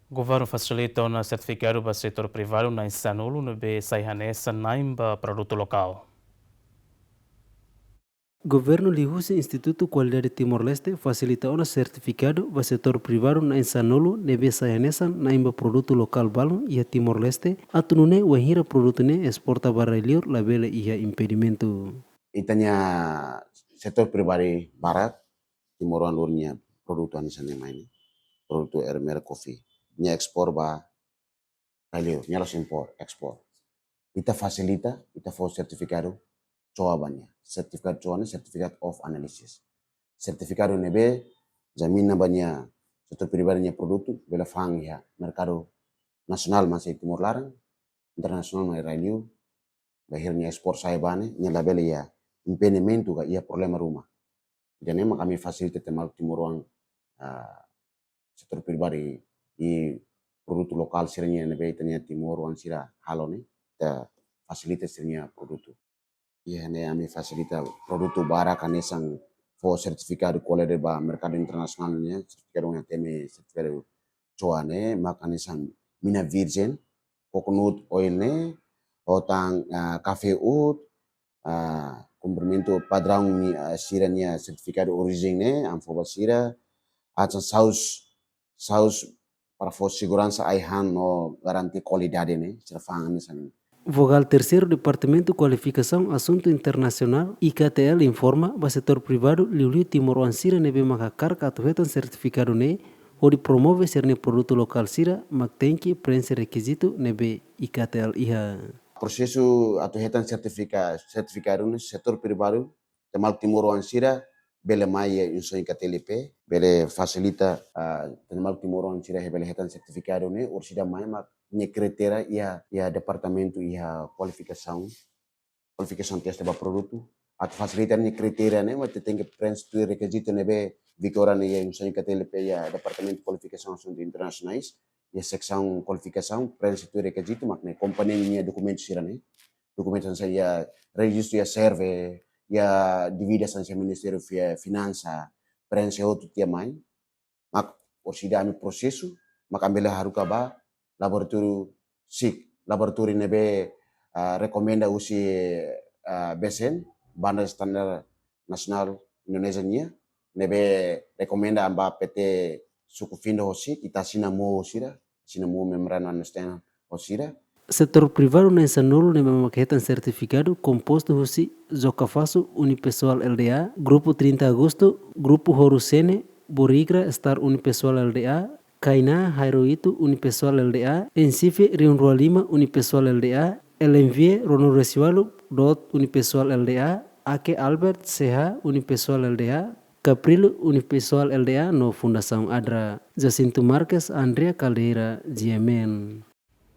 O governo facilita um certificado para o setor privado na Insanulo, no Saihanesa, Naimba, produto local. Governo lihusi Instituto Qualidade Timor-Leste facilita um certificado para setor privado na Insanolo nebe sayanesan na imba produto lokal balon ia Timor-Leste atunune wahira produto ne exporta barra liur labele ia impedimento. Itanya setor pribadi barat Timoran lurnya produto anisan ini produto merek kopi nya ekspor ba valeu nyalos impor ekspor ita fasilita ita for sertificado coabannya sertifikat coane sertifikat of analysis sertificado nebe jamin banyak setor pribadinya produto bela fang ya mercado nasional masih Timor Larang internasional mai valeu akhirnya ekspor saya bane nya labele ya impedimento ga ia problema rumah dan emang kami fasilita temal Timoruang setor pribadi i produto lokal sirnya nebe itanya Timoruang sira halo nih ta fasilita sirnya produto iya ne ami fasilita produto bara kanesang fo sertificado qualidade ba mercado internasionalnya sertificado nga teme sertificado coane makanisang mina virgin coconut oil ne otang cafe oat complemento padrão siranya sertificado origem ne amfoba sira acha saus para for segurança aihan no garanti qualidade ne serfangan sang Vogal terceiro Departamento Qualificação Assunto Internacional IKTL informa ba setor privado liuli Timor sira nebe makakar katuhetan certificado ne onde promove serne produto lokal sira maktenki prensa requisito nebe IKTL iha. prosesu atau hetan sertificado ne setor privado temal Timor sira bele mai insoi KTLP bele facilita temal Timor sira bele hetan sertificado ne ursida mai mak nye kriteria ia departamento ia qualificação teste ba produto at facilita nye kriteria ne mas tem que preencher requisito nebe Victoria ne ia insoi KTLP ia departamento qualificação assuntos internacionais ia seção qualificação preencher requisito mak ne companhia documento sira ne documento saya registro ia serve ia divide sanse Ministério Finança preencher outro tia mai mak orsida ami prosesu mak ambele haruka ba laboratório SIC laboratório nebe recomenda usi BSN Banda Standar Nasional Indonesia nya nebe recomenda amba PT suku findo hosi kita sina mo memorandum understanding hosira Setor privado na Insanolo ne mamaketan certificado composto hosi Zocafaso Unipessoal LDA, Grupo 30 Agosto, Grupo Horusene, Borigra Star Unipessoal LDA, Kaina Hairoito Unipessoal LDA, Encife Riunrua Lima Unipessoal LDA, Elenvie Rono Resiwalo Dot Unipessoal LDA, Ake Albert CH Unipessoal LDA, Caprilo Unipessoal LDA no Fundação Adra, Jacinto Marques Andrea Caldeira, GMN.